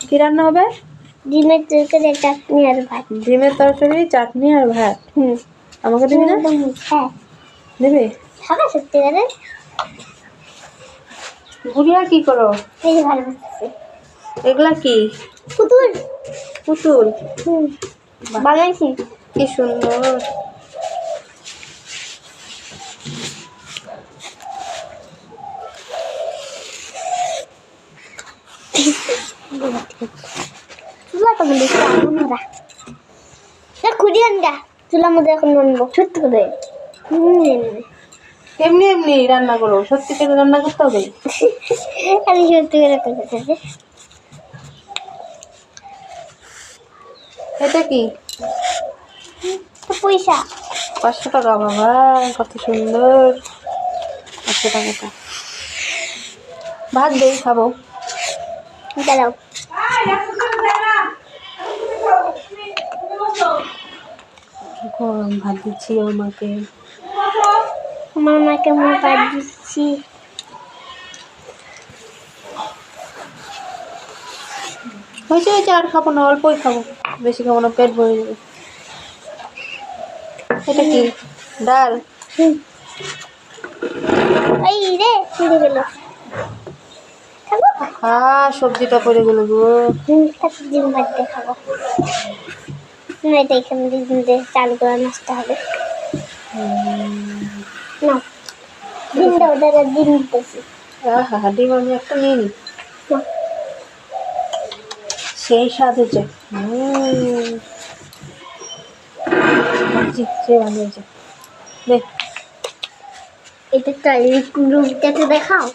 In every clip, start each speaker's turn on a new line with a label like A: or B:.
A: কি রান্না হবে?
B: ডিমের তরকারি, চাটনি আর ভাত।
A: ডিমের তরকারি, চাটনি আর ভাত। আমাকে দিবি না?
B: হ্যাঁ
A: দিবি?
B: খাবে সত্যিকারের?
A: গুড়িয়া কি করো?
B: এই যে ভালো লাগছে।
A: এগুলা কি?
B: পুতুল।
A: পুতুল
B: বানাইছি।
A: কি সুন্দর।
B: চুলাটা মধ্যে একটু আগুন ওরা খুঁড়ি আনগা চুলার মধ্যে এখন আনবো সত্যি করে।
A: এমনি এমনি রান্না করো, সত্যি করে রান্না করতে হবে।
B: আমি সত্যি করে করতে।
A: এটা কি?
B: পয়সা
A: 500 টাকা। বাবা কত সুন্দর। 500 টাকাটা ভাত দিয়ে খাবো।
B: দাঁড়াও
A: গরম ভাত দিচ্ছি আমাকে।
B: আমার মাকে মনে ভাত দিচ্ছি।
A: হয়েছে হয়েছে, আর খাবো না, অল্পই খাবো, বেশি খাবো না, পেট ভরে যাবে। এটা কি? ডাল।
B: এই রে ছিঁড়ে গেল।
A: সবজিটা পড়ে গেল গো।
B: ডিম ভাত দিয়ে খাবো। এটা এখানে দিয়ে চাল করে নষ্ট হবে না। ডিমটা ওদের ডিম দিতেছি।
A: ডিম আমি একটা নিয়ে নি। সেই স্বাদ হয়েছে। সে ভালো হয়েছে। দেখ
B: এটা চাইনিজ রুমটাকে দেখাও।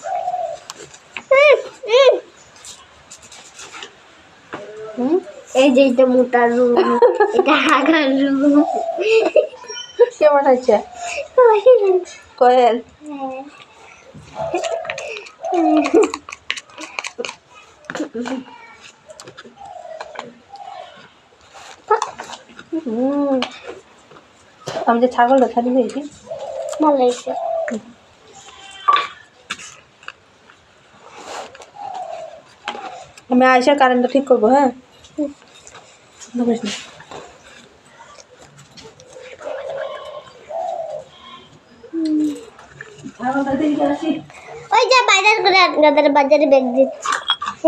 B: এই যে এটা মোটা রুম, এটা হাগার রুম।
A: কে পাঠাচ্ছে? কোয়েল। আমি যে ছাগলটা ছাড়ি দিয়েছি,
B: ভালো লাগছে।
A: আমি আয়সার কারেন্টটা ঠিক করবো। হ্যাঁ
B: ওই যে বাজার করে আনগাদের বাজারে ব্যাগ দিচ্ছি।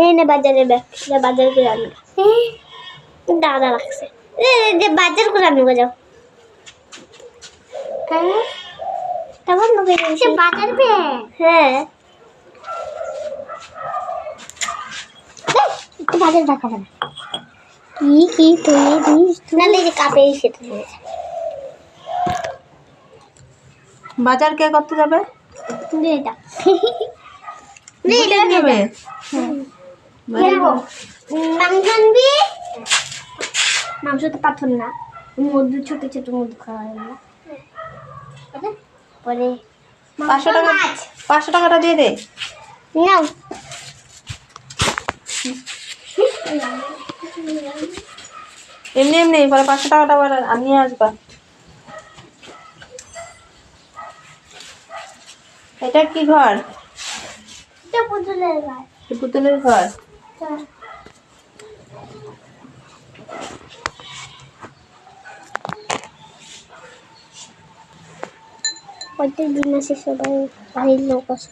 B: এই না বাজারে ব্যাগ, বাজার করে আনগা। দাদা লাগছে যে বাজার করে আনগা যাও। কেমন লোকে সে বাজার ব্যাগ? হ্যাঁ একটু বাজার দেখা যাবে। কি কি তুই না দেখে কাপে সেটা
A: বাজার কে করতে যাবে?
B: এটা
A: যাবে।
B: মাংস আনবি? মাংস তো পাথর না, মধু ছোট ছোট মধু খাওয়া হয় না। পরে
A: 500 টাকা, 500 টাকাটা দিয়ে দে।
B: নাও
A: এমনি এমনি পরে 500 টাকাটা আবার নিয়ে আসবা। এটা কি ঘর?
B: এটা পুতুলের ঘর।
A: পুতুলের ঘর।
B: প্রত্যেক দিন আসে সবাই, বাড়ির লোক আসে।